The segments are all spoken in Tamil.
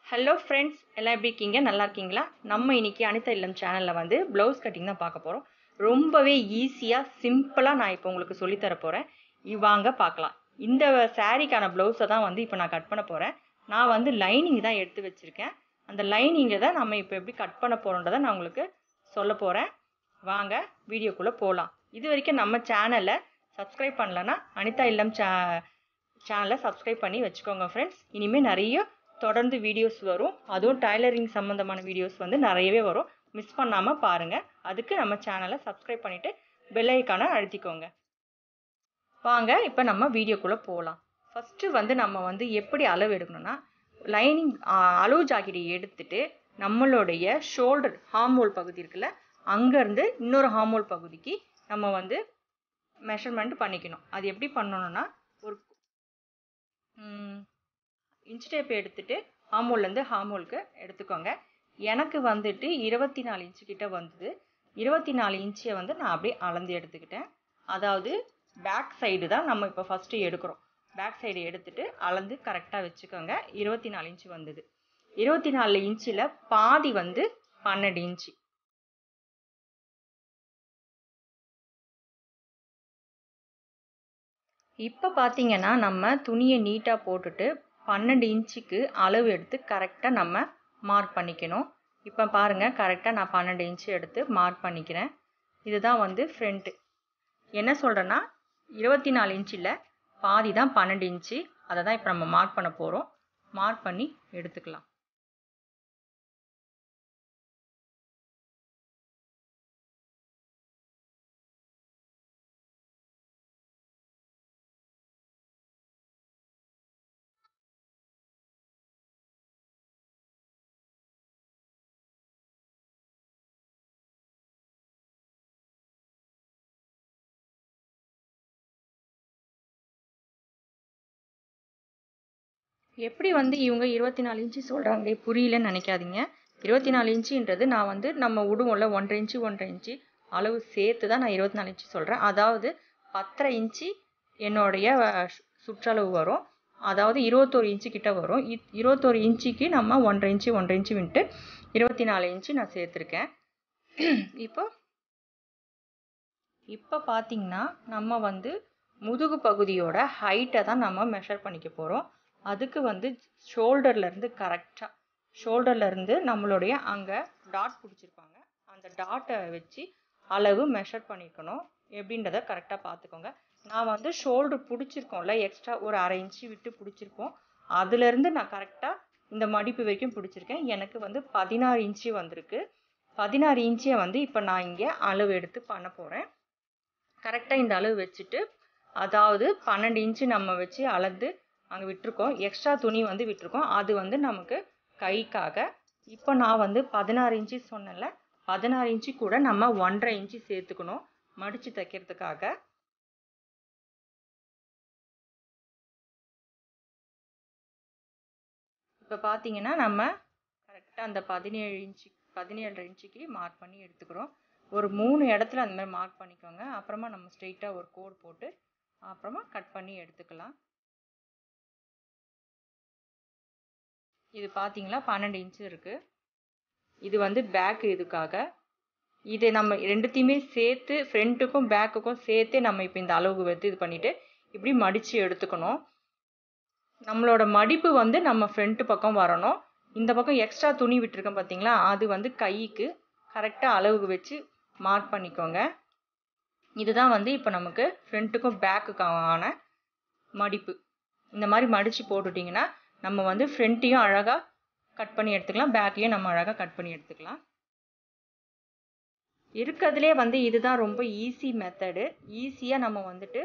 ஹலோ ஃப்ரெண்ட்ஸ், எல்லாம் எப்படி இருக்கீங்க? நல்லா இருக்கீங்களா? நம்ம இன்னைக்கு அனிதா இல்லம் சேனலில் வந்து ப்ளவுஸ் கட்டிங் தான் பார்க்க போகிறோம். ரொம்பவே ஈஸியாக சிம்பிளாக நான் இப்போ உங்களுக்கு சொல்லித்தர போகிறேன். வாங்க பார்க்கலாம். இந்த சாரீக்கான ப்ளவுஸை தான் வந்து இப்போ நான் கட் பண்ண போகிறேன். நான் வந்து லைனிங் தான் எடுத்து வச்சுருக்கேன். அந்த லைனிங்கை தான் நம்ம இப்போ எப்படி கட் பண்ண போகிறோன்றதை நான் உங்களுக்கு சொல்ல போகிறேன். வாங்க வீடியோக்குள்ளே போகலாம். இது வரைக்கும் நம்ம சேனலை சப்ஸ்கிரைப் பண்ணலன்னா அனிதா இல்லம் சேனலை சப்ஸ்கிரைப் பண்ணி வச்சுக்கோங்க ஃப்ரெண்ட்ஸ். இனிமேல் நிறைய தொடர்ந்து வீடியோஸ் வரும். அதுவும் டைலரிங் சம்மந்தமான வீடியோஸ் வந்து நிறையவே வரும். மிஸ் பண்ணாமல் பாருங்கள். அதுக்கு நம்ம சேனலை சப்ஸ்கிரைப் பண்ணிவிட்டு பெல் ஐக்கானை அழுத்திக்கோங்க. வாங்க இப்போ நம்ம வீடியோக்குள்ளே போகலாம். ஃபஸ்ட்டு வந்து நம்ம வந்து எப்படி அளவு எடுக்கணும்னா, லைனிங் அளவு ஜாக்கெட்டை எடுத்துட்டு நம்மளுடைய ஷோல்டர் ஹார்மோல் பகுதி இருக்குல்ல, அங்கேருந்து இன்னொரு ஹார்மோல் பகுதிக்கு நம்ம வந்து மெஷர்மெண்ட் பண்ணிக்கணும். அது எப்படி பண்ணணும்னா, ஒரு இன்ச் டேப் எடுத்துட்டு ஹார்மோல்லேருந்து ஹார்மோலுக்கு எடுத்துக்கோங்க. எனக்கு வந்துட்டு 24 இன்ச்சு கிட்ட வந்தது. 24 இன்ச்சை வந்து நான் அப்படியே அளந்து எடுத்துக்கிட்டேன். அதாவது பேக் சைடு தான் நம்ம இப்போ ஃபஸ்ட்டு எடுக்கிறோம். பேக் சைடு எடுத்துட்டு அளந்து கரெக்டாக வச்சுக்கோங்க. 24 இன்ச்சு வந்தது. 24 இன்ச்சில் பாதி வந்து 12 இன்ச்சு. இப்போ பார்த்தீங்கன்னா நம்ம துணியை நீட்டாக போட்டுட்டு 12 இன்ச்சுக்கு அளவு எடுத்து கரெக்டாக நம்ம மார்க் பண்ணிக்கணும். இப்போ பாருங்கள், கரெக்டாக நான் 12 இன்ச்சு எடுத்து மார்க் பண்ணிக்கிறேன். இதுதான் வந்து ஃப்ரண்ட்டு. என்ன சொல்கிறேன்னா, 24 இன்ச்சில் பாதி தான் 12 இன்ச்சு. அதை தான் இப்போ நம்ம மார்க் பண்ண போகிறோம். மார்க் பண்ணி எடுத்துக்கலாம். எப்படி வந்து இவங்க 24 இன்ச்சு சொல்கிறாங்களே புரியலன்னு நினைக்காதீங்க. 24 இன்ச்சுன்றது நான் வந்து நம்ம விடுவோம்ல 1.5 இன்ச்சு 1.5 இன்ச்சு அளவு சேர்த்து தான் நான் 24 இன்ச்சு சொல்கிறேன். அதாவது 10.5 இன்ச்சு என்னுடைய சுற்றளவு வரும். அதாவது 21 இன்ச்சு கிட்ட வரும். 21 இன்ச்சுக்கு நம்ம 1.5 இன்ச்சு 1.5 இன்ச்சு விட்டு 24 இன்ச்சு நான் சேர்த்துருக்கேன். இப்போ பார்த்தீங்கன்னா நம்ம வந்து முதுகு பகுதியோட ஹைட்டை தான் நம்ம மெஷர் பண்ணிக்க போகிறோம். அதுக்கு வந்து ஷோல்டர்லேருந்து நம்மளுடைய அங்கே டாட் பிடிச்சிருப்பாங்க, அந்த டாட்டை வச்சு அளவு மெஷர் பண்ணிக்கணும். எப்படின்றத கரெக்டாக பார்த்துக்கோங்க. நான் வந்து ஷோல்டர் பிடிச்சிருக்கோம்ல, எக்ஸ்ட்ரா ஒரு 1/2 இன்ச்சு விட்டு பிடிச்சிருக்கோம். அதுலேருந்து நான் கரெக்டாக இந்த மடிப்பு வரைக்கும் பிடிச்சிருக்கேன். எனக்கு வந்து 16 இன்ச்சு வந்திருக்கு. 16 இன்ச்சியை வந்து இப்போ நான் இங்கே அளவு எடுத்து பண்ண போகிறேன். கரெக்டாக இந்த அளவு வச்சுட்டு, அதாவது 12 இன்ச்சு நம்ம வச்சு அளந்து அங்கே விட்டுருக்கோம். எக்ஸ்ட்ரா துணி வந்து விட்டுருக்கோம். அது வந்து நமக்கு கைக்காக. இப்போ நான் வந்து 16 இன்ச்சு சொன்னேன்ல, 16 இன்ச்சு கூட நம்ம 1.5 இன்ச்சு சேர்த்துக்கணும் மடித்து தைக்கிறதுக்காக. இப்போ பார்த்தீங்கன்னா நம்ம கரெக்டாக அந்த 17.5 இன்ச்சுக்கு மார்க் பண்ணி எடுத்துக்கிறோம். ஒரு 3 இடத்துல அந்த மாதிரி மார்க் பண்ணிக்கோங்க. அப்புறமா நம்ம ஸ்ட்ரெயிட்டாக ஒரு கோடு போட்டு அப்புறமா கட் பண்ணி எடுத்துக்கலாம். இது பார்த்தீங்களா 12 இன்ச்சு இருக்குது. இது வந்து பேக்கு இதுக்காக. இதை நம்ம ரெண்டுத்தையுமே சேர்த்து ஃப்ரண்ட்டுக்கும் பேக்குக்கும் சேர்த்தே நம்ம இப்போ இந்த அளவுக்கு எடுத்து இது பண்ணிவிட்டு இப்படி மடித்து எடுத்துக்கணும். நம்மளோட மடிப்பு வந்து நம்ம ஃப்ரண்ட்டு பக்கம் வரணும். இந்த பக்கம் எக்ஸ்ட்ரா துணி விட்டுருக்கோம் பார்த்தீங்களா, அது வந்து கைக்கு கரெக்டாக அளவுக்கு வச்சு மார்க் பண்ணிக்கோங்க. இதுதான் வந்து இப்போ நமக்கு ஃப்ரண்ட்டுக்கும் பேக்குக்கான மடிப்பு. இந்த மாதிரி மடித்து போட்டுட்டிங்கன்னா நம்ம வந்து ஃப்ரண்ட்டையும் அழகாக கட் பண்ணி எடுத்துக்கலாம், பேக்கையும் நம்ம அழகாக கட் பண்ணி எடுத்துக்கலாம். இருக்கிறதுலே வந்து இதுதான் ரொம்ப ஈஸி மெத்தடு. ஈஸியாக நம்ம வந்துட்டு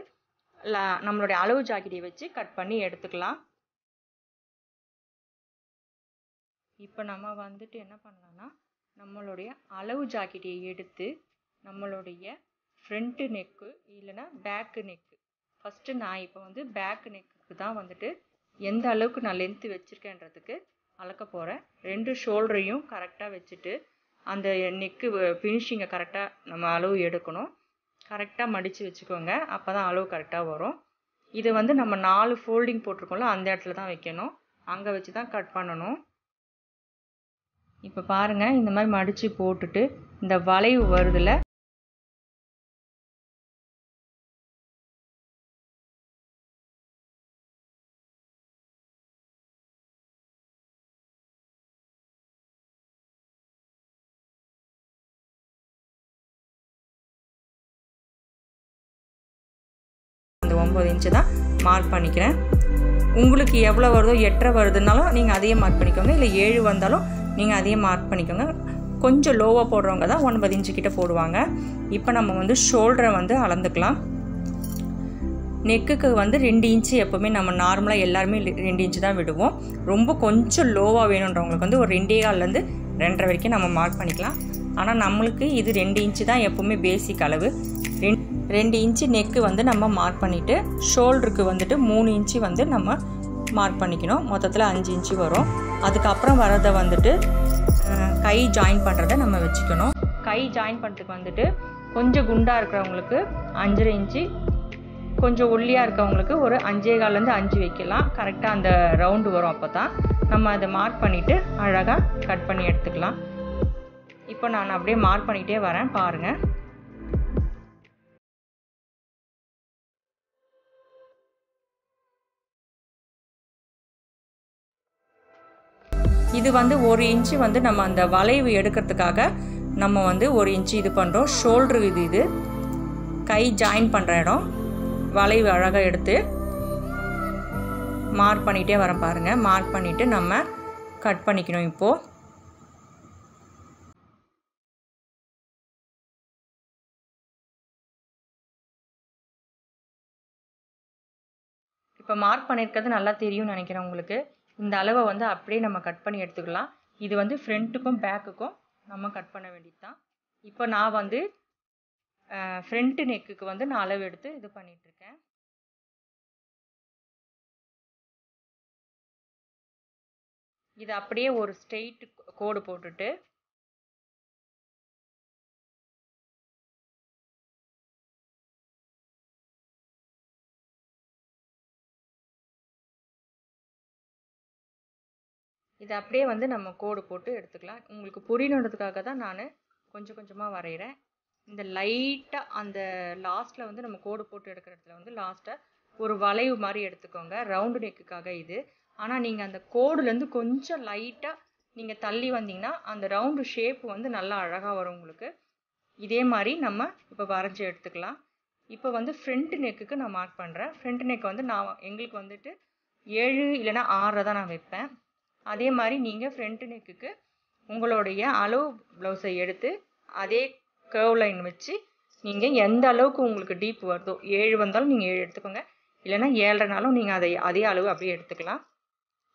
நம்மளுடைய அளவு ஜாக்கெட்டை வச்சு கட் பண்ணி எடுத்துக்கலாம். இப்போ நம்ம வந்துட்டு என்ன பண்ணலாம்னா, நம்மளுடைய அளவு ஜாக்கெட்டை எடுத்து நம்மளுடைய ஃப்ரண்ட்டு நெக்கு இல்லைன்னா பேக்கு நெக்கு, ஃபஸ்ட்டு நான் இப்போ வந்து பேக்கு நெக்குக்கு தான் வந்துட்டு எந்த அளவுக்கு நான் லென்த்து வச்சுருக்கேன்றதுக்கு அளக்க போகிறேன். 2 ஷோல்டரையும் கரெக்டாக வச்சுட்டு அந்த நெக்கு ஃபினிஷிங்கை கரெக்டாக நம்ம அளவு எடுக்கணும். கரெக்டாக மடித்து வச்சுக்கோங்க, அப்போ தான் அளவு கரெக்டாக வரும். இது வந்து நம்ம 4 ஃபோல்டிங் போட்டிருக்கோம்ல, அந்த இடத்துல தான் வைக்கணும். அங்கே வச்சு தான் கட் பண்ணணும். இப்போ பாருங்கள், இந்த மாதிரி மடித்து போட்டுட்டு இந்த வளைவு வருதுல, அந்த 9 இன்ச்சு தான் மார்க் பண்ணிக்கிறேன். உங்களுக்கு எவ்வளோ வருதோ 8.5 வருதுனாலும் நீங்கள் அதையே மார்க் பண்ணிக்கோங்க, இல்லை 7 வந்தாலும் நீங்கள் அதையே மார்க் பண்ணிக்கோங்க. கொஞ்சம் லோவாக போடுறவங்க தான் 9 இன்ச்சு கிட்ட போடுவாங்க. இப்போ நம்ம வந்து ஷோல்டரை வந்து அளந்துக்கலாம். நெக்குக்கு வந்து 2 இன்ச்சு எப்போவுமே நம்ம நார்மலாக எல்லாருமே 2 இன்ச்சு தான் விடுவோம். ரொம்ப கொஞ்சம் லோவாக வேணுன்றவங்களுக்கு வந்து ஒரு 2.25லேருந்து 2.5 வரைக்கும் நம்ம மார்க் பண்ணிக்கலாம். ஆனால் நம்மளுக்கு இது 2 இன்ச்சு தான் எப்போவுமே பேசிக் அளவு. 2 இன்ச்சு நெக்கு வந்து நம்ம மார்க் பண்ணிவிட்டு ஷோல்டருக்கு வந்துட்டு 3 இன்ச்சு வந்து நம்ம மார்க் பண்ணிக்கணும். மொத்தத்தில் 5 இன்ச்சு வரும். அதுக்கப்புறம் வரதை வந்துட்டு கை ஜாயின் பண்ணுறதை நம்ம வச்சுக்கணும். கை ஜாயின் பண்ணுறதுக்கு வந்துட்டு கொஞ்சம் குண்டாக இருக்கிறவங்களுக்கு 5.5 இன்ச்சு, கொஞ்சம் ஒல்லியாக இருக்கவங்களுக்கு ஒரு 5.25லேருந்து 5 வைக்கலாம். கரெக்டாக அந்த ரவுண்டு வரும். அப்போ தான் நம்ம அதை மார்க் பண்ணிவிட்டு அழகாக கட் பண்ணி எடுத்துக்கலாம். இப்போ நான் அப்படியே மார்க் பண்ணிகிட்டே வரேன், பாருங்கள். இது வந்து 1 இன்ச்சு வந்து நம்ம அந்த வளைவு எடுக்கிறதுக்காக நம்ம வந்து 1 இன்ச்சு இது பண்ணுறோம். ஷோல்ட்ரு இது கை ஜாயின் பண்ணுற இடம், வளைவு அழகாக எடுத்து மார்க் பண்ணிகிட்டே வரேன் பாருங்கள். மார்க் பண்ணிவிட்டு நம்ம கட் பண்ணிக்கணும். இப்போது மார்க் பண்ணியிருக்கிறது நல்லா தெரியும்னு நினைக்கிறேன் உங்களுக்கு. இந்த அளவை வந்து அப்படியே நம்ம கட் பண்ணி எடுத்துக்கலாம். இது வந்து ஃப்ரண்ட்டுக்கும் பேக்குக்கும் நம்ம கட் பண்ண வேண்டியது தான். இப்போ நான் வந்து ஃப்ரண்ட் நெக்குக்கு வந்து நான் அளவு எடுத்து இது பண்ணிகிட்ருக்கேன். இது அப்படியே ஒரு ஸ்ட்ரெயிட் கோடு போட்டுட்டு இதை அப்படியே வந்து நம்ம கோடு போட்டு எடுத்துக்கலாம். உங்களுக்கு புரியணுன்றதுக்காக தான் நான் கொஞ்சம் கொஞ்சமாக வரைகிறேன். இந்த லைட்டாக அந்த லாஸ்ட்டில் வந்து நம்ம கோடு போட்டு எடுக்கிற இடத்துல வந்து லாஸ்ட்டாக ஒரு வளைவு மாதிரி எடுத்துக்கோங்க, ரவுண்டு நெக்குக்காக இது. ஆனால் நீங்கள் அந்த கோடுலேருந்து கொஞ்சம் லைட்டாக நீங்கள் தள்ளி வந்தீங்கன்னா அந்த ரவுண்டு ஷேப் வந்து நல்லா அழகாக வரும் உங்களுக்கு. இதே மாதிரி நம்ம இப்போ வரைஞ்சி எடுத்துக்கலாம். இப்போ வந்து ஃப்ரண்ட் நெக்குக்கு நான் மார்க் பண்ணுறேன். ஃப்ரண்ட் நெக் வந்து எங்களுக்கு வந்துட்டு 7 இல்லைன்னா 6 தான் நான் வைப்பேன். அதே மாதிரி நீங்கள் ஃப்ரண்ட் நெக்குக்கு உங்களுடைய அளவு ப்ளவுஸை எடுத்து அதே கர்வ் லைன் வச்சு நீங்கள் எந்த அளவுக்கு உங்களுக்கு டீப் வருதோ, 7 வந்தாலும் நீங்கள் 7 எடுத்துக்கோங்க, இல்லைன்னா 7.5நாலும் நீங்கள் அதே அளவு அப்படியே எடுத்துக்கலாம்.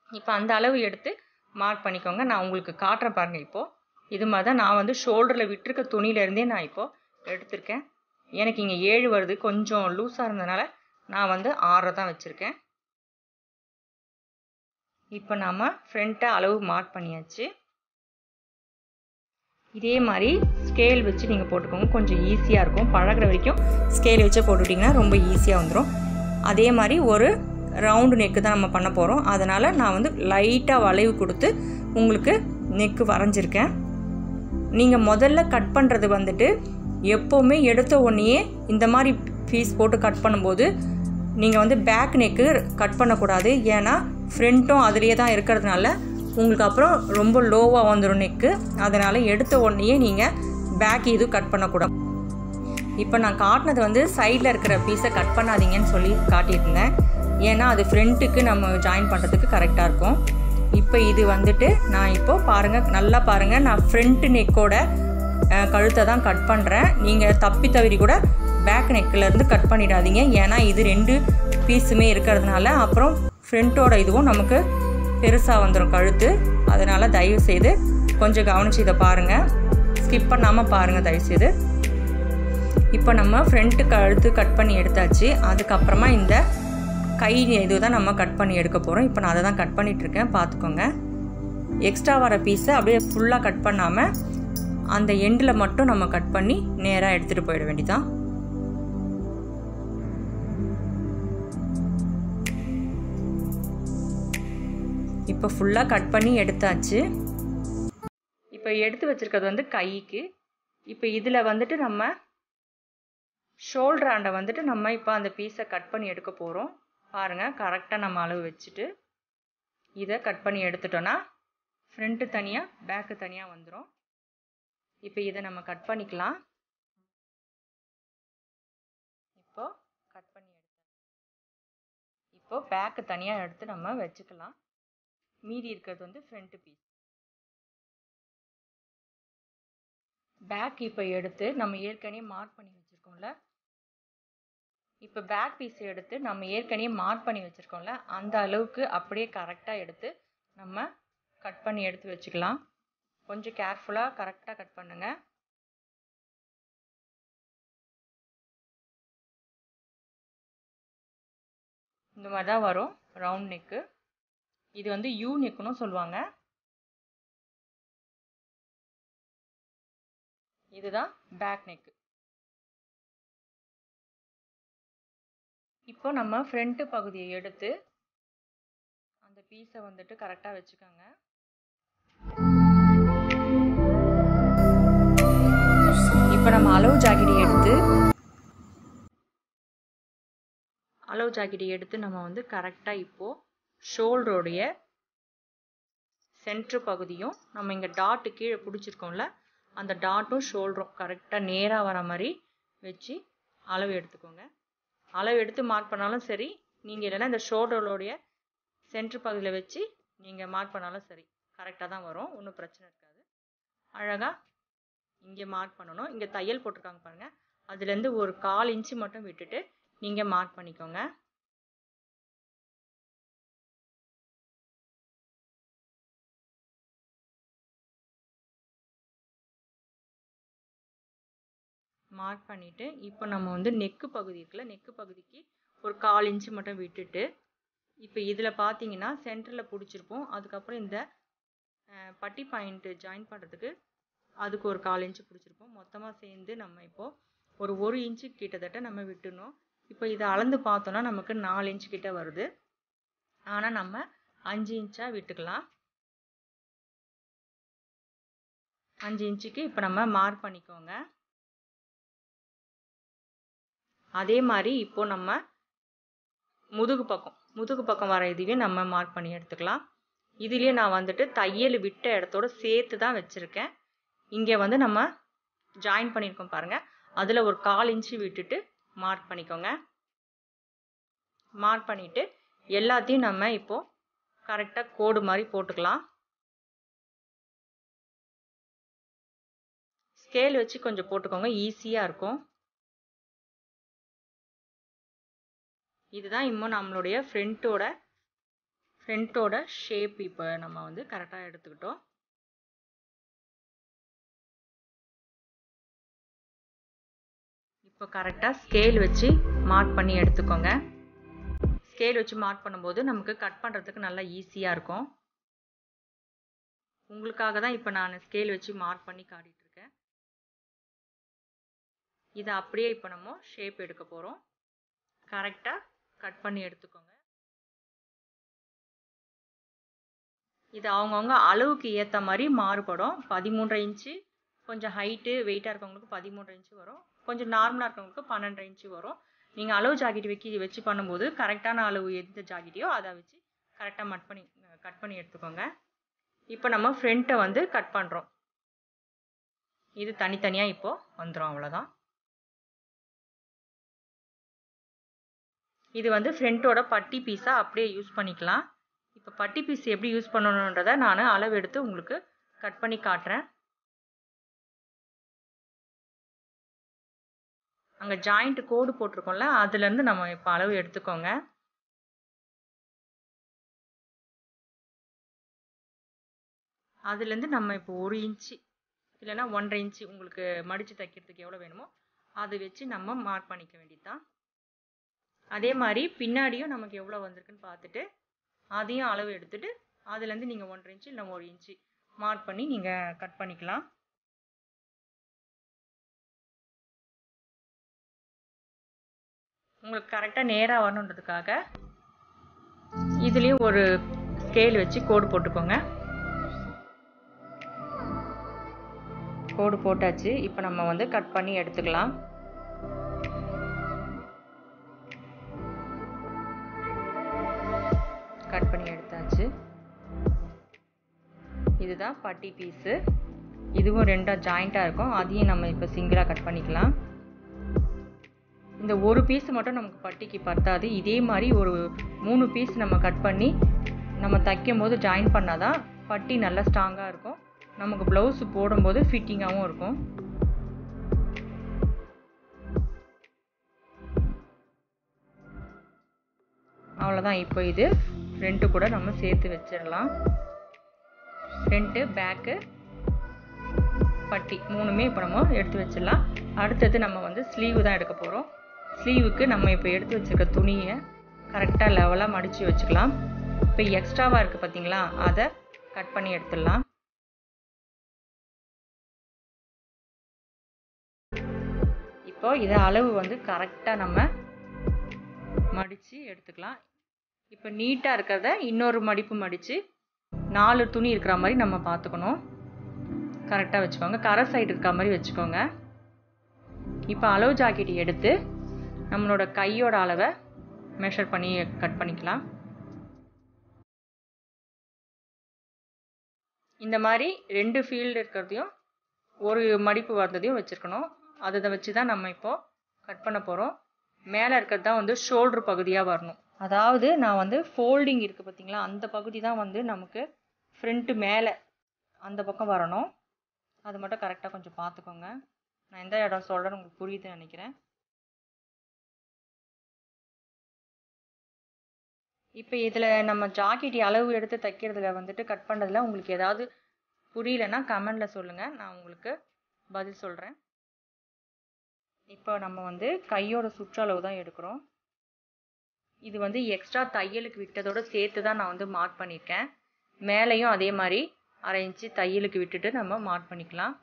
இப்போ அந்த அளவு எடுத்து மார்க் பண்ணிக்கோங்க. நான் உங்களுக்கு காட்டுறேன் பாருங்கள். இப்போது இது மாதிரி தான் நான் வந்து ஷோல்டரில் விட்டுருக்க துணியிலேருந்தே நான் இப்போது எடுத்திருக்கேன். எனக்கு இங்கே 7 வருது, கொஞ்சம் லூஸாக இருந்ததுனால நான் வந்து 6 தான் வச்சுருக்கேன். இப்போ நாம் ஃப்ரண்ட்டை அளவு மார்க் பண்ணியாச்சு. இதே மாதிரி ஸ்கேல் வச்சு நீங்கள் போட்டுக்கோங்க, கொஞ்சம் ஈஸியாக இருக்கும். பழகிற வரைக்கும் ஸ்கேல் வச்சு போட்டுட்டிங்கன்னா ரொம்ப ஈஸியாக வந்துடும். அதே மாதிரி ஒரு ரவுண்டு நெக்கு தான் நம்ம பண்ண போகிறோம். அதனால் நான் வந்து லைட்டாக வளைவு கொடுத்து உங்களுக்கு நெக்கு வரைஞ்சிருக்கேன். நீங்கள் முதல்ல கட் பண்ணுறது வந்துட்டு எப்போவுமே எடுத்த உடனேயே இந்த மாதிரி பீஸ் போட்டு கட் பண்ணும்போது நீங்கள் வந்து பேக் நெக்கு கட் பண்ணக்கூடாது. ஏன்னா ஃப்ரண்ட்டும் அதிலேயே தான் இருக்கிறதுனால உங்களுக்கு அப்புறம் ரொம்ப லோவாக வந்துடும் நெக்கு. அதனால் எடுத்த உடனேயே நீங்கள் பேக் இது கட் பண்ணக்கூடாது. இப்போ நான் காட்டினது வந்து சைடில் இருக்கிற பீஸை கட் பண்ணாதீங்கன்னு சொல்லி காட்டியிருந்தேன். ஏன்னா அது ஃப்ரண்ட்டுக்கு நம்ம ஜாயின் பண்ணுறதுக்கு கரெக்டாக இருக்கும். இப்போ இது வந்துட்டு நான் இப்போது பாருங்கள், நல்லா பாருங்கள், நான் ஃப்ரண்ட் நெக்கோட கழுத்தை தான் கட் பண்ணுறேன். நீங்கள் தப்பி தவறி கூட பேக் நெக்கிலேருந்து கட் பண்ணிடாதீங்க. ஏன்னா இது 2 பீஸுமே இருக்கிறதுனால அப்புறம் ஃப்ரண்ட்டோட இதுவும் நமக்கு பெருசாக வந்துடும் கழுத்து. அதனால் தயவுசெய்து கொஞ்சம் கவனித்து இதை பாருங்கள், ஸ்கிப் பண்ணாமல் பாருங்கள் தயவுசெய்து. இப்போ நம்ம ஃப்ரண்ட்டு கழுத்து கட் பண்ணி எடுத்தாச்சு. அதுக்கப்புறமா இந்த கை இது தான் நம்ம கட் பண்ணி எடுக்க போகிறோம். இப்போ நான் அதை தான் கட் பண்ணிகிட்ருக்கேன், பார்த்துக்கோங்க. எக்ஸ்ட்ரா வர பீஸை அப்படியே ஃபுல்லாக கட் பண்ணாமல் அந்த எண்டில் மட்டும் நம்ம கட் பண்ணி நேராக எடுத்துகிட்டு போயிட வேண்டியதான். இப்போ ஃபுல்லாக கட் பண்ணி எடுத்தாச்சு. இப்போ எடுத்து வச்சிருக்கிறது வந்து கைக்கு. இப்போ இதில் வந்துட்டு நம்ம ஷோல்டர் ஆண்டை வந்துட்டு நம்ம இப்போ அந்த பீஸை கட் பண்ணி எடுக்க போகிறோம். பாருங்கள், கரெக்டாக நம்ம அளவு வச்சுட்டு இதை கட் பண்ணி எடுத்துட்டோன்னா ஃப்ரண்ட்டு தனியாக பேக்கு தனியாக வந்துடும். இப்போ இதை நம்ம கட் பண்ணிக்கலாம். இப்போ கட் பண்ணி இப்போ பேக்கு தனியாக எடுத்து நம்ம வச்சுக்கலாம். மீதி இருக்கிறது வந்து ஃப்ரண்ட் பீஸ். பேக் இப்போ எடுத்து நம்ம ஏற்கனவே மார்க் பண்ணி வச்சுருக்கோம்ல, இப்போ பேக் பீஸ் எடுத்து நம்ம ஏற்கனவே மார்க் பண்ணி வச்சுருக்கோம்ல, அந்த அளவுக்கு அப்படியே கரெக்டாக எடுத்து நம்ம கட் பண்ணி எடுத்து வச்சுக்கலாம். கொஞ்சம் கேர்ஃபுல்லாக கரெக்டாக கட் பண்ணுங்கள். இந்த மாதிரி தான் வரும் ரவுண்ட் நெக்கு. இது வந்து யூ நெக்குன்னு சொல்லுவாங்க. இதுதான் பேக் நெக்கு. இப்போ நம்ம ஃப்ரண்ட் பகுதியை எடுத்து அந்த பீஸை வந்துட்டு கரெக்டாக வச்சுக்கோங்க. இப்போ நம்ம அளவு ஜாக்கெட்டை எடுத்து நம்ம வந்து கரெக்டாக இப்போது ஷோல்டருடைய சென்ட்ரு பகுதியும் நம்ம இங்கே டாட்டு கீழே பிடிச்சிருக்கோம்ல, அந்த டாட்டும் ஷோல்டரும் கரெக்டாக நேராக வர மாதிரி வச்சு அளவு எடுத்துக்கோங்க. அளவு எடுத்து மார்க் பண்ணாலும் சரி, நீங்கள் இல்லைன்னா இந்த ஷோல்டருடைய சென்ட்ரு பகுதியில் வச்சு நீங்கள் மார்க் பண்ணாலும் சரி, கரெக்டாக தான் வரும், ஒன்றும் பிரச்சனை இருக்காது. அழகாக இங்கே மார்க் பண்ணணும். இங்கே தையல் போட்டிருக்காங்க பாருங்கள், அதுலேருந்து ஒரு 1/4 இன்ச்சு மட்டும் விட்டுட்டு நீங்கள் மார்க் பண்ணிக்கோங்க. மார்க் பண்ணிவிட்டு இப்போ நம்ம வந்து நெக்கு பகுதி இருக்குல்ல, நெக்கு பகுதிக்கு ஒரு 1/4 இன்ச்சு மட்டும் விட்டுட்டு இப்போ இதில் பார்த்தீங்கன்னா சென்டரில் பிடிச்சிருப்போம். அதுக்கப்புறம் இந்த பட்டி பாயிண்ட்டு ஜாயின் பண்ணுறதுக்கு அதுக்கு ஒரு 1/4 இன்ச்சு பிடிச்சிருப்போம். மொத்தமாக சேர்ந்து நம்ம இப்போது ஒரு 1 இன்ச்சு கிட்டத்தட்ட நம்ம விட்டுணும். இப்போ இதை அளந்து பார்த்தோன்னா நமக்கு 4 இன்ச்சு கிட்ட வருது. ஆனால் நம்ம 5 இன்ச்சாக விட்டுக்கலாம். 5 இன்ச்சுக்கு இப்போ நம்ம மார்க் பண்ணிக்கோங்க. அதே மாதிரி இப்போது நம்ம முதுகு பக்கம் வர இதுவே நம்ம மார்க் பண்ணி எடுத்துக்கலாம். இதுலேயே நான் வந்துட்டு தையல் விட்ட இடத்தோட சேர்த்து தான் வச்சுருக்கேன். இங்கே வந்து நம்ம ஜாயின் பண்ணியிருக்கோம் பாருங்கள், அதில் ஒரு 1/4 இன்ச்சு விட்டுட்டு மார்க் பண்ணிக்கோங்க. மார்க் பண்ணிவிட்டு எல்லாத்தையும் நம்ம இப்போது கரெக்டாக கோடு மாதிரி போட்டுக்கலாம். ஸ்கேல் வச்சு கொஞ்சம் போட்டுக்கோங்க, ஈஸியாக இருக்கும். இதுதான் இன்னும் நம்மளுடைய ஃப்ரண்ட்டோட ஷேப் இப்போ நம்ம வந்து கரெக்டாக எடுத்துக்கிட்டோம். இப்போ கரெக்டாக ஸ்கேல் வச்சு மார்க் பண்ணி எடுத்துக்கோங்க. ஸ்கேல் வச்சு மார்க் பண்ணும்போது நமக்கு கட் பண்ணுறதுக்கு நல்லா ஈஸியாக இருக்கும். உங்களுக்காக தான் இப்போ நான் ஸ்கேல் வச்சு மார்க் பண்ணி காட்டிகிட்ருக்கேன். இதை அப்படியே இப்போ நம்ம ஷேப் எடுக்க போகிறோம். கரெக்டாக கட் பண்ணி எடுத்துக்கோங்க. இது அவங்கவுங்க அளவுக்கு ஏற்ற மாதிரி மாறுபடும். 13.5 இன்ச்சு, கொஞ்சம் ஹைட்டு வெயிட்டாக இருக்கவங்களுக்கு 13.5 இன்ச்சு வரும், கொஞ்சம் நார்மலாக இருக்கவங்களுக்கு 12.5 இன்ச்சு வரும். நீங்கள் அளவு ஜாக்கெட் வச்சு பண்ணும்போது கரெக்டான அளவு எந்த ஜாக்கெட்டையோ அதை வச்சு கரெக்டாக கட் பண்ணி எடுத்துக்கோங்க. இப்போ நம்ம ஃப்ரண்ட்டை வந்து கட் பண்ணுறோம். இது தனித்தனியாக இப்போது வந்துடும், அவ்வளோதான். இது வந்து ஃப்ரண்ட்டோட பட்டி பீஸாக அப்படியே யூஸ் பண்ணிக்கலாம். இப்போ பட்டி பீஸ் எப்படி யூஸ் பண்ணணுன்றதை நான் அளவு எடுத்து உங்களுக்கு கட் பண்ணி காட்டுறேன். அங்கே ஜாயிண்ட் கோடு போட்டிருக்கோம்ல, அதுலேருந்து நம்ம இப்போ அளவு எடுத்துக்கோங்க. அதுலேருந்து நம்ம இப்போ 1 இன்ச்சு இல்லைன்னா 1.5 இன்ச்சு உங்களுக்கு மடித்து தைக்கிறதுக்கு எவ்வளோ வேணுமோ அதை வச்சு நம்ம மார்க் பண்ணிக்க வேண்டியதுதான். அதே மாதிரி பின்னாடியும் நமக்கு எவ்வளோ வந்திருக்குன்னு பார்த்துட்டு அதையும் அளவு எடுத்துட்டு அதுலேருந்து நீங்கள் 1.5 இன்ச்சு இல்லை 1 இன்ச்சு மார்க் பண்ணி நீங்கள் கட் பண்ணிக்கலாம். உங்களுக்கு கரெக்டாக நேராக வரணுன்றதுக்காக இதுலேயும் ஒரு ஸ்கேல் வச்சு கோடு போட்டுக்கோங்க. கோடு போட்டாச்சு. இப்போ நம்ம வந்து கட் பண்ணி எடுத்துக்கலாம். கட் பண்ணி எடுத்தாச்சு. இதுதான் பட்டி பீஸு. இதுவும் ரெண்டாக ஜாயிண்ட்டாக இருக்கும். அதையும் நம்ம இப்போ சிங்கிளாக கட் பண்ணிக்கலாம். இந்த ஒரு பீஸ் மட்டும் நமக்கு பட்டிக்கு பத்தாது. இதே மாதிரி ஒரு 3 பீஸ் நம்ம கட் பண்ணி நம்ம தைக்கும் போது ஜாயின் பண்ணாதான் பட்டி நல்லா ஸ்ட்ராங்காக இருக்கும். நமக்கு ப்ளவுஸ் போடும்போது ஃபிட்டிங்காகவும் இருக்கும். அவ்வளோதான். இப்போ இது ஃப்ரண்ட்டு கூட நம்ம சேர்த்து வச்சிடலாம். ஃப்ரண்ட்டு பேக்கு பட்டி 3மே இப்போ நம்ம எடுத்து வச்சிடலாம். அடுத்தது நம்ம வந்து ஸ்லீவு தான் எடுக்க போகிறோம். ஸ்லீவுக்கு நம்ம இப்போ எடுத்து வச்சுருக்க துணியை கரெக்டாக லெவலாக மடித்து வச்சுக்கலாம். இப்போ எக்ஸ்ட்ராவாக இருக்குது பார்த்தீங்களா, அதை கட் பண்ணி எடுத்துடலாம். இப்போ இதை அளவு வந்து கரெக்டாக நம்ம மடித்து எடுத்துக்கலாம். இப்போ நீட்டாக இருக்கிறத இன்னொரு மடிப்பு மடித்து 4 துணி இருக்கிற மாதிரி நம்ம பார்த்துக்கணும். கரெக்டாக வச்சுக்கோங்க. கரை சைடு இருக்கிற மாதிரி வச்சுக்கோங்க. இப்போ அளவு ஜாக்கெட் எடுத்து நம்மளோட கையோட அளவை மெஷர் பண்ணி கட் பண்ணிக்கலாம். இந்த மாதிரி 2 ஃபீல்டு இருக்கிறதையும் ஒரு மடிப்பு வந்ததையும் வச்சுருக்கணும். அதை வச்சு தான் நம்ம இப்போது கட் பண்ண போகிறோம். மேலே இருக்கிறது தான் வந்து ஷோல்டர் பகுதியாக வரணும். அதாவது நான் வந்து ஃபோல்டிங் இருக்குது பார்த்தீங்களா, அந்த பகுதி தான் வந்து நமக்கு ஃப்ரண்ட்டு மேலே அந்த பக்கம் வரணும். அது மட்டும் கரெக்டாக கொஞ்சம் பார்த்துக்கோங்க. நான் எந்த இடம் சொல்கிறேன்னு உங்களுக்கு புரியுதுன்னு நினைக்கிறேன். இப்போ இதில் நம்ம ஜாக்கெட் அளவு எடுத்து தைக்கிறதுல வந்துட்டு கட் பண்ணுறதுல உங்களுக்கு ஏதாவது புரியலன்னா கமெண்டில் சொல்லுங்கள், நான் உங்களுக்கு பதில் சொல்கிறேன். இப்போ நம்ம வந்து கையோட சுற்றளவு தான் எடுக்கிறோம். இது வந்து எக்ஸ்ட்ரா தையலுக்கு விட்டதோடு சேர்த்து தான் நான் வந்து மார்க் பண்ணியிருக்கேன். மேலேயும் அதே மாதிரி 1/2 இன்ச்சு தையலுக்கு விட்டுட்டு நம்ம மார்க் பண்ணிக்கலாம்.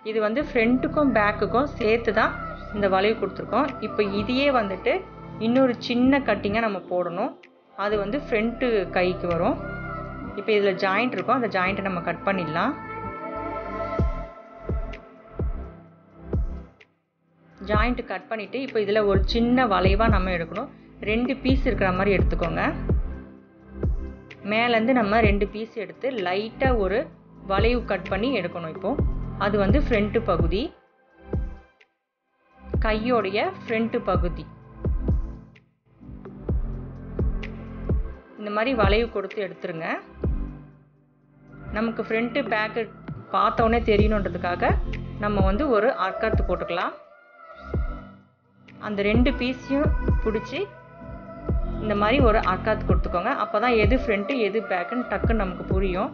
இது வந்து ஃப்ரண்ட்டுக்கும் பேக்குக்கும் சேர்த்து தான் இந்த வளைவு கொடுத்துருக்கோம். இப்போ இதையே வந்துட்டு இன்னொரு சின்ன கட்டிங்காக நம்ம போடணும். அது வந்து ஃப்ரண்ட்டு கைக்கு வரும். இப்போ இதில் ஜாயிண்ட் இருக்கும், அந்த ஜாயிண்ட்டை நம்ம கட் பண்ணிடலாம். ஜாயிண்ட்டு கட் பண்ணிவிட்டு இப்போ இதில் ஒரு சின்ன வளைவாக நம்ம எடுக்கணும். 2 பீஸ் இருக்கிற மாதிரி எடுத்துக்கோங்க. மேலேருந்து நம்ம 2 பீஸ் எடுத்து லைட்டாக ஒரு வளைவு கட் பண்ணி எடுக்கணும். இப்போது அது வந்து ஃப்ரண்ட்டு பகுதி, கையோடைய ஃப்ரண்ட்டு பகுதி. இந்த மாதிரி வளைவு கொடுத்து எடுத்துருங்க. நமக்கு ஃப்ரண்ட்டு பேக்கு பார்த்தோன்னே தெரியணுன்றதுக்காக நம்ம வந்து ஒரு அர்க்கத்து போட்டுக்கலாம். அந்த 2 பீஸையும் பிடிச்சி இந்த மாதிரி ஒரு அர்க்காத்து கொடுத்துக்கோங்க. அப்போ தான் எது ஃப்ரண்ட்டு எது பேக்குன்னு டக்குன்னு நமக்கு புரியும்.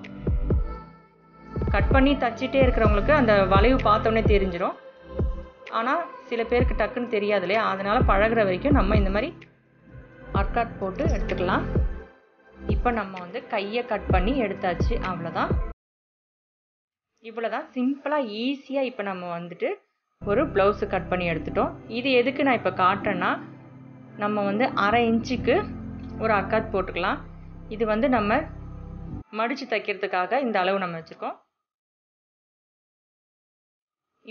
கட் பண்ணி தச்சிட்டே இருக்கிறவங்களுக்கு அந்த வளைவு பார்த்தோன்னே தெரிஞ்சிடும். ஆனால் சில பேருக்கு டக்குன்னு தெரியாது இல்லையா, அதனால் பழகிற வரைக்கும் நம்ம இந்த மாதிரி அர்க்காத் போட்டு எடுத்துக்கலாம். இப்போ நம்ம வந்து கையை கட் பண்ணி எடுத்தாச்சு. அவ்வளோதான். இவ்வளோதான் சிம்பிளாக ஈஸியாக இப்போ நம்ம வந்துட்டு ஒரு ப்ளவுஸு கட் பண்ணி எடுத்துட்டோம். இது எதுக்கு நான் இப்போ காட்டுறேன்னா, நம்ம வந்து 1/2 இன்ச்சுக்கு ஒரு அர்க்காத் போட்டுக்கலாம். இது வந்து நம்ம மடித்து தைக்கிறதுக்காக இந்த அளவு நம்ம வச்சுருக்கோம்.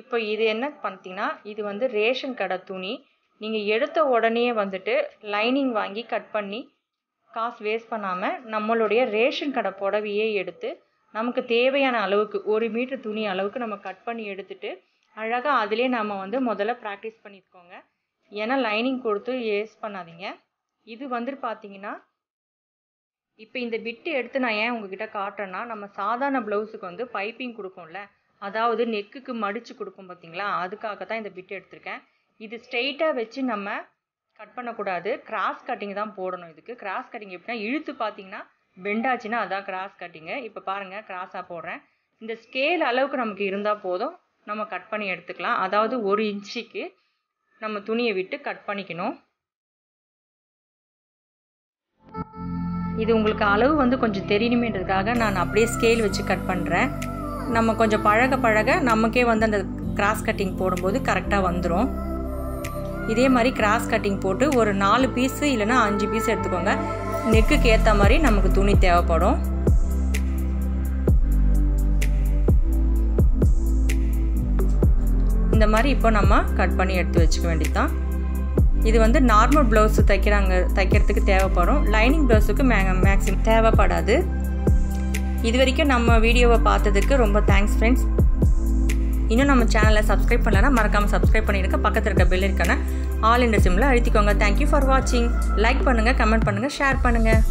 இப்போ இது என்ன பார்த்தீங்கன்னா, இது வந்து ரேஷன் கடை துணி. நீங்கள் எடுத்த உடனே வந்துட்டு லைனிங் வாங்கி கட் பண்ணி காசு வேஸ்ட் பண்ணாமல் நம்மளுடைய ரேஷன் கடை புடவையே எடுத்து நமக்கு தேவையான அளவுக்கு 1 மீட்டர் துணி அளவுக்கு நம்ம கட் பண்ணி எடுத்துட்டு அழகாக அதிலே நம்ம வந்து முதல்ல ப்ராக்டிஸ் பண்ணிக்கோங்க. ஏன்னா லைனிங் கொடுத்து வேஸ்ட் பண்ணாதீங்க. இது வந்து பார்த்தீங்கன்னா, இப்போ இந்த பிட்டு எடுத்து நான் ஏன் உங்ககிட்ட காட்டுறேன்னா, நம்ம சாதாரண ப்ளவுஸுக்கு வந்து பைப்பிங் கொடுக்கும்ல, அதாவது நெக்குக்கு மடித்து கொடுக்கும் பார்த்தீங்களா, அதுக்காக தான் இந்த பிட்டு எடுத்திருக்கேன். இது ஸ்ட்ரெயிட்டாக வச்சு நம்ம கட் பண்ணக்கூடாது, கிராஸ் கட்டிங் தான் போடணும். இதுக்கு கிராஸ் கட்டிங் எப்படின்னா, இழுத்து பார்த்தீங்கன்னா பெண்டாச்சுன்னா அதான் கிராஸ் கட்டிங்கு. இப்போ பாருங்கள் கிராஸாக போடுறேன். இந்த ஸ்கேல் அளவுக்கு நமக்கு இருந்தால் போதும், நம்ம கட் பண்ணி எடுத்துக்கலாம். அதாவது 1 இன்ச்சுக்கு நம்ம துணியை விட்டு கட் பண்ணிக்கணும். இது உங்களுக்கு அளவு வந்து கொஞ்சம் தெரியணுமேன்றதுக்காக நான் அப்படியே ஸ்கேல் வச்சு கட் பண்ணுறேன். நம்ம கொஞ்சம் பழக பழக நமக்கே வந்து அந்த கிராஸ் கட்டிங் போடும்போது கரெக்டாக வந்துடும். இதே மாதிரி கிராஸ் கட்டிங் போட்டு ஒரு 4 பீஸு இல்லைன்னா 5 பீஸ் எடுத்துக்கோங்க. நெக்குக்கு ஏற்ற மாதிரி நமக்கு துணி தேவைப்படும். இந்த மாதிரி இப்போ நம்ம கட் பண்ணி எடுத்து வச்சுக்க வேண்டியதுதான். இது வந்து நார்மல் ப்ளவுஸு தைக்கிறதுக்கு தேவைப்படும், லைனிங் ப்ளவுஸுக்கு மேக்ஸிமம் தேவைப்படாது. இது வரைக்கும் நம்ம வீடியோவை பார்த்ததுக்கு ரொம்ப தேங்க்ஸ் ஃப்ரெண்ட்ஸ். இன்னும் நம்ம சேனலை சப்ஸ்கிரைப் பண்ணலன்னா மறக்காமல் சப்ஸ்கிரைப் பண்ணிடுங்க. பக்கத்தில் இருக்க பெல் இருக்கான ஆல் இன் சிம்மில் அழுத்திக்கோங்க. தேங்க்யூ ஃபார் வாட்சிங். லைக் பண்ணுங்கள், கமெண்ட் பண்ணுங்கள், ஷேர் பண்ணுங்கள்.